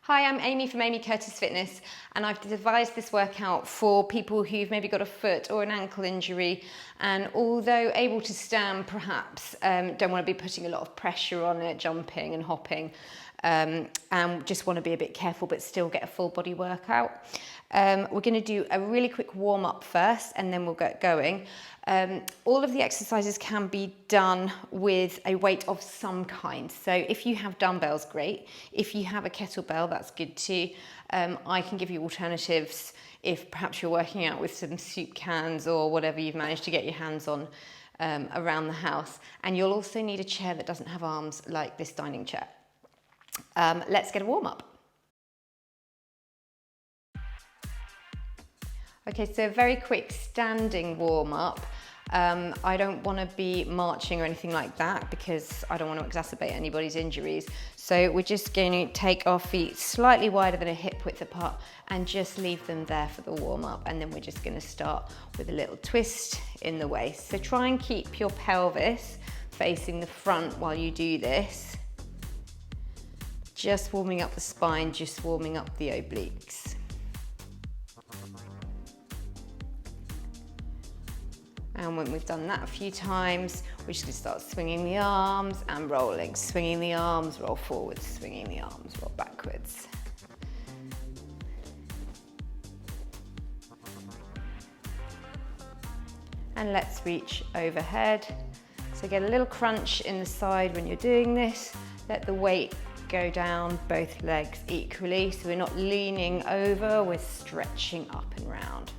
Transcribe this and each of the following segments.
Hi, I'm Amy from Amy Curtis Fitness, and I've devised this workout for people who've maybe got a foot or an ankle injury, and although able to stand, perhaps don't want to be putting a lot of pressure on it, jumping and hopping, and just want to be a bit careful but still get a full body workout. We're going to do a really quick warm up first, and then we'll get going. All of the exercises can be done with a weight of some kind. So if you have dumbbells, great. If you have a kettlebell, that's good too. I can give you alternatives if perhaps you're working out with some soup cans or whatever you've managed to get your hands on around the house. And you'll also need a chair that doesn't have arms like this dining chair. Let's get a warm up. Okay, so a very quick standing warm up. I don't want to be marching or anything like that because I don't want to exacerbate anybody's injuries. So we're just going to take our feet slightly wider than a hip width apart and just leave them there for the warm up. And then we're just going to start with a little twist in the waist. So try and keep your pelvis facing the front while you do this. Just warming up the spine, just warming up the obliques. And when we've done that a few times, we're just going to start swinging the arms and rolling. Swinging the arms, roll forwards, swinging the arms, roll backwards. And let's reach overhead. So get a little crunch in the side when you're doing this. Let the weight go down both legs equally. So we're not leaning over, we're stretching up and round.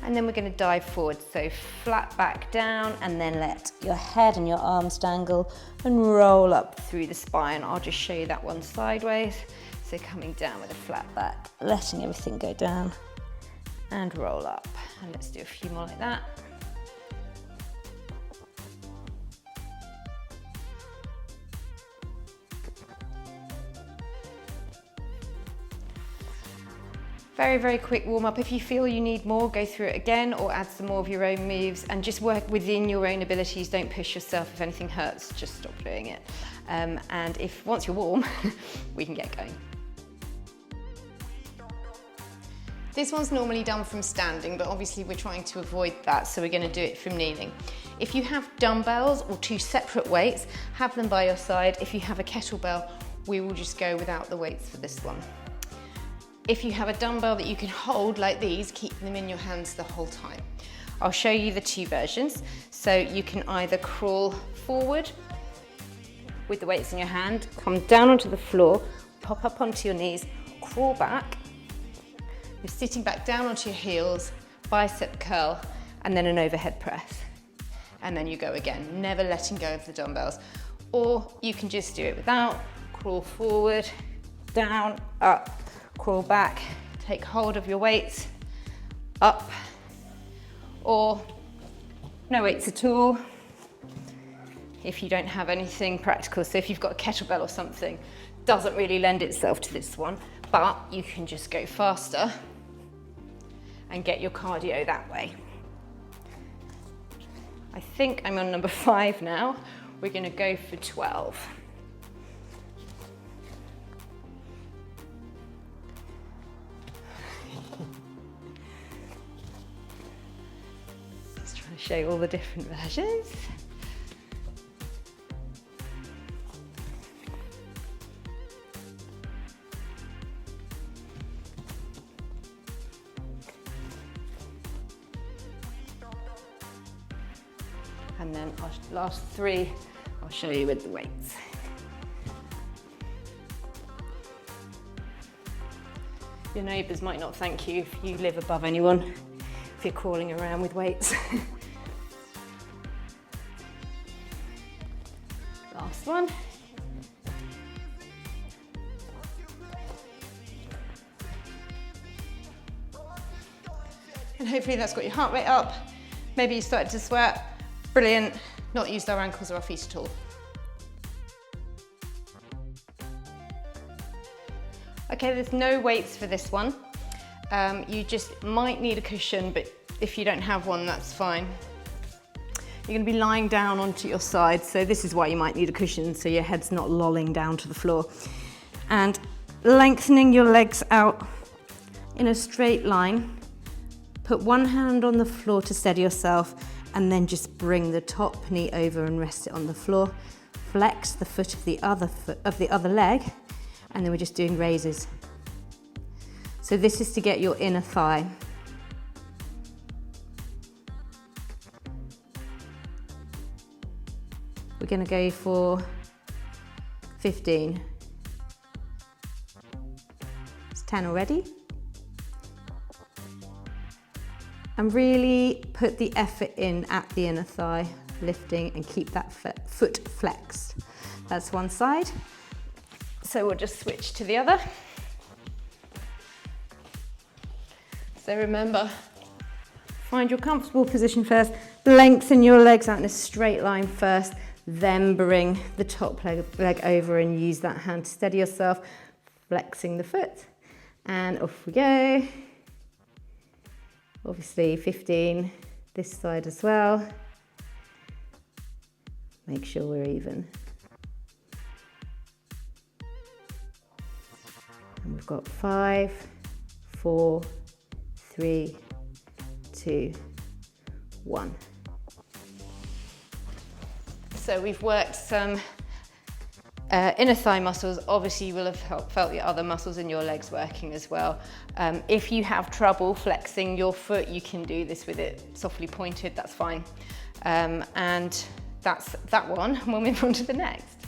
And then we're going to dive forward, so flat back down and then let your head and your arms dangle and roll up through the spine. I'll just show you that one sideways. So coming down with a flat back, letting everything go down and roll up. And let's do a few more like that. Very, very quick warm up. If you feel you need more, go through it again or add some more of your own moves and just work within your own abilities. Don't push yourself. If anything hurts, just stop doing it. And if once you're warm, we can get going. This one's normally done from standing, but obviously we're trying to avoid that, so we're going to do it from kneeling. If you have dumbbells or two separate weights, have them by your side. If you have a kettlebell, we will just go without the weights for this one. If you have a dumbbell that you can hold like these, keep them in your hands the whole time. I'll show you the two versions. So you can either crawl forward with the weights in your hand, come down onto the floor, pop up onto your knees, crawl back. You're sitting back down onto your heels, bicep curl, and then an overhead press. And then you go again, never letting go of the dumbbells. Or you can just do it without, crawl forward, down, up. Crawl back, take hold of your weights, up, or no weights at all if you don't have anything practical. So if you've got a kettlebell or something, doesn't really lend itself to this one, but you can just go faster and get your cardio that way. I think I'm on number 5 now. We're going to go for 12. Show you all the different versions. And then our last 3, I'll show you with the weights. Your neighbours might not thank you if you live above anyone, if you're crawling around with weights. Last one. And hopefully that's got your heart rate up. Maybe you started to sweat. Brilliant. Not used our ankles or our feet at all. Okay, there's no weights for this one. You just might need a cushion, but if you don't have one, that's fine. You're going to be lying down onto your side, so this is why you might need a cushion so your head's not lolling down to the floor. And lengthening your legs out in a straight line. Put one hand on the floor to steady yourself, and then just bring the top knee over and rest it on the floor. Flex the foot of the other leg, and then we're just doing raises. So this is to get your inner thigh. We're going to go for 15. It's 10 already. And really put the effort in at the inner thigh, lifting, and keep that foot flexed. That's one side. So we'll just switch to the other. So remember, find your comfortable position first, lengthen your legs out in a straight line first, then bring the top leg over and use that hand to steady yourself, flexing the foot, and off we go. Obviously 15, this side as well. Make sure we're even. And we've got 5, 4, 3, 2, 1. So we've worked some inner thigh muscles. Obviously you will have felt the other muscles in your legs working as well. If you have trouble flexing your foot, you can do this with it softly pointed, that's fine. And that's that one. We'll move on to the next.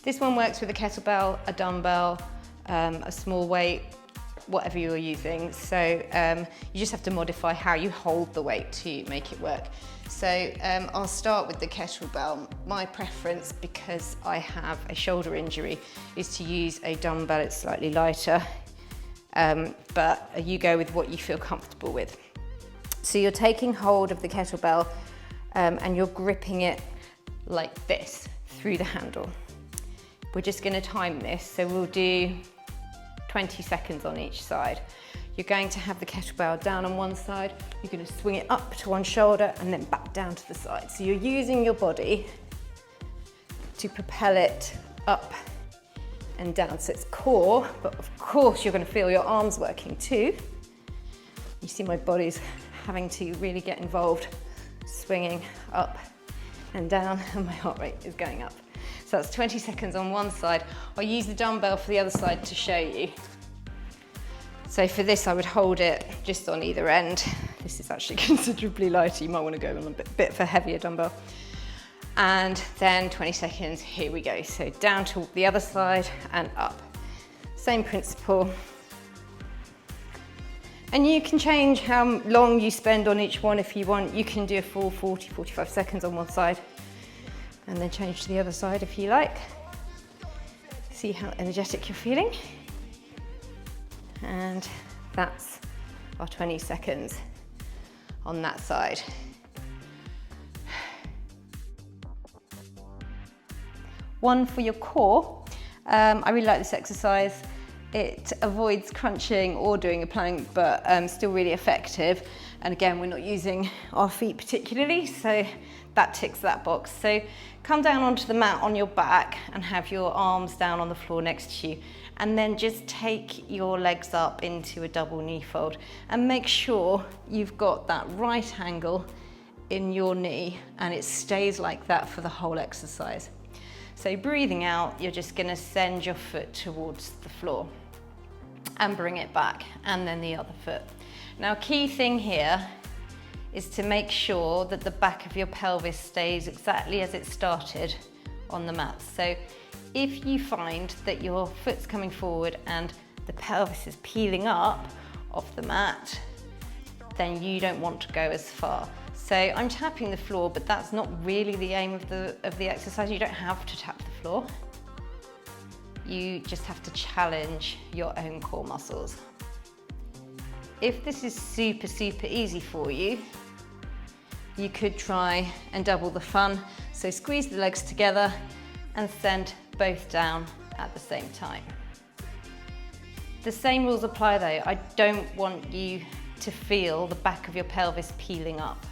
This one works with a kettlebell, a dumbbell, a small weight, whatever you're using. So you just have to modify how you hold the weight to make it work. So I'll start with the kettlebell. My preference, because I have a shoulder injury, is to use a dumbbell. It's slightly lighter, but you go with what you feel comfortable with. So you're taking hold of the kettlebell and you're gripping it like this through the handle. We're just going to time this, so we'll do 20 seconds on each side. You're going to have the kettlebell down on one side, you're going to swing it up to one shoulder and then back down to the side. So you're using your body to propel it up and down. So it's core, but of course you're going to feel your arms working too. You see my body's having to really get involved, swinging up and down, and my heart rate is going up. So that's 20 seconds on one side. I'll use the dumbbell for the other side to show you. So for this, I would hold it just on either end. This is actually considerably lighter. You might want to go on a bit of a heavier dumbbell. And then 20 seconds, here we go. So down to the other side and up. Same principle. And you can change how long you spend on each one if you want. You can do a full 40, 45 seconds on one side and then change to the other side if you like. See how energetic you're feeling. And that's our 20 seconds on that side. One for your core. I really like this exercise. It avoids crunching or doing a plank, but still really effective. And again, we're not using our feet particularly, so that ticks that box. So come down onto the mat on your back and have your arms down on the floor next to you. And then just take your legs up into a double knee fold and make sure you've got that right angle in your knee and it stays like that for the whole exercise. So breathing out, you're just going to send your foot towards the floor and bring it back, and then the other foot. Now, key thing here is to make sure that the back of your pelvis stays exactly as it started on the mat. So if you find that your foot's coming forward and the pelvis is peeling up off the mat, then you don't want to go as far. So I'm tapping the floor, but that's not really the aim of the exercise. You don't have to tap the floor. You just have to challenge your own core muscles. If this is super, super easy for you, you could try and double the fun. So squeeze the legs together and send both down at the same time. The same rules apply though. I don't want you to feel the back of your pelvis peeling up.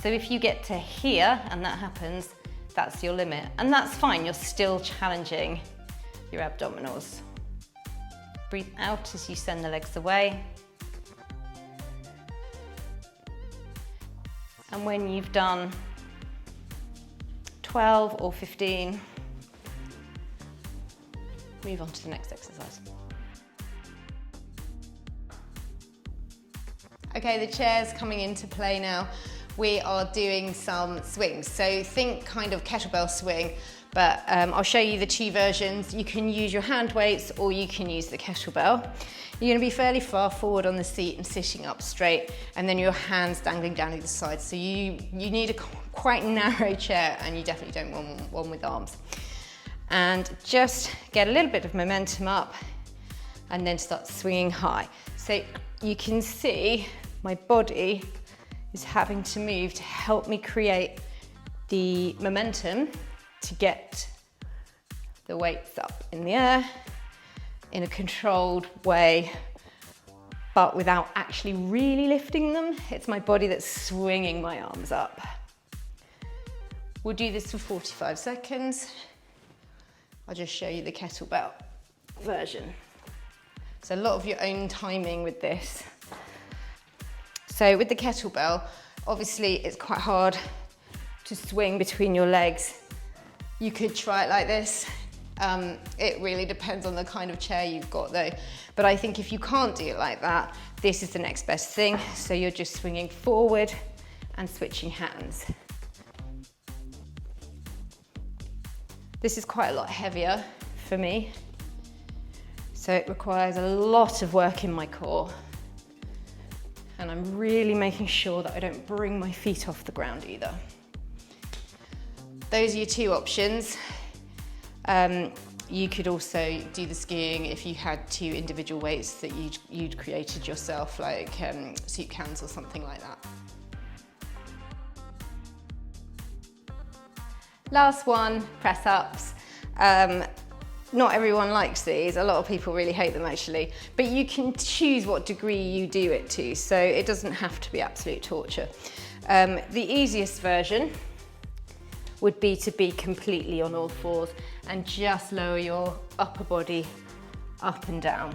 So if you get to here and that happens, that's your limit. And that's fine, you're still challenging your abdominals. Breathe out as you send the legs away. And when you've done 12 or 15, move on to the next exercise. Okay, the chair's coming into play now. We are doing some swings. So think kind of kettlebell swing, but I'll show you the two versions. You can use your hand weights or you can use the kettlebell. You're gonna be fairly far forward on the seat and sitting up straight, and then your hands dangling down either side. So you need a quite narrow chair, and you definitely don't want one with arms. And just get a little bit of momentum up and then start swinging high. So you can see my body is having to move to help me create the momentum to get the weights up in the air in a controlled way, but without actually really lifting them. It's my body that's swinging my arms up. We'll do this for 45 seconds. I'll just show you the kettlebell version. So a lot of your own timing with this. So with the kettlebell, obviously it's quite hard to swing between your legs. You could try it like this. It really depends on the kind of chair you've got though. But I think if you can't do it like that, this is the next best thing. So you're just swinging forward and switching hands. This is quite a lot heavier for me. So it requires a lot of work in my core. And I'm really making sure that I don't bring my feet off the ground either. Those are your two options. You could also do the skiing if you had two individual weights that you'd created yourself, like soup cans or something like that. Last one, press ups. Not everyone likes these. A lot of people really hate them actually, but you can choose what degree you do it to, so it doesn't have to be absolute torture. The easiest version would be to be completely on all fours and just lower your upper body up and down.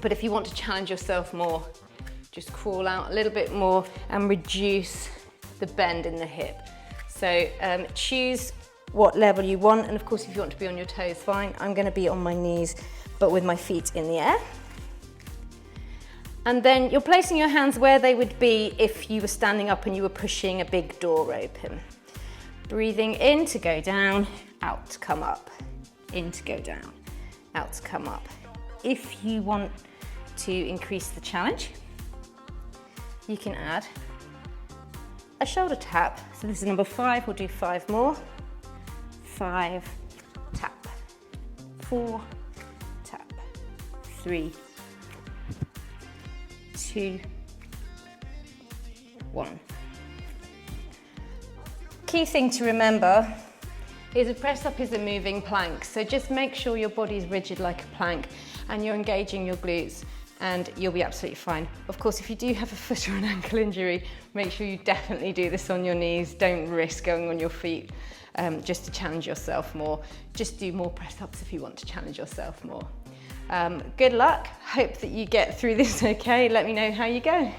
But if you want to challenge yourself more, just crawl out a little bit more and reduce the bend in the hip. So choose what level you want, and of course if you want to be on your toes, fine. I'm going to be on my knees but with my feet in the air. And then you're placing your hands where they would be if you were standing up and you were pushing a big door open. Breathing in to go down, out to come up, in to go down, out to come up. If you want to increase the challenge, you can add a shoulder tap. So this is number 5, we'll do 5 more. 5, tap, 4, tap, 3, 2, 1. Key thing to remember is a press up is a moving plank, so just make sure your body's rigid like a plank and you're engaging your glutes, and you'll be absolutely fine. Of course, if you do have a foot or an ankle injury, make sure you definitely do this on your knees. Don't risk going on your feet just to challenge yourself more. Just do more press ups if you want to challenge yourself more. Good luck. Hope that you get through this okay. Let me know how you go.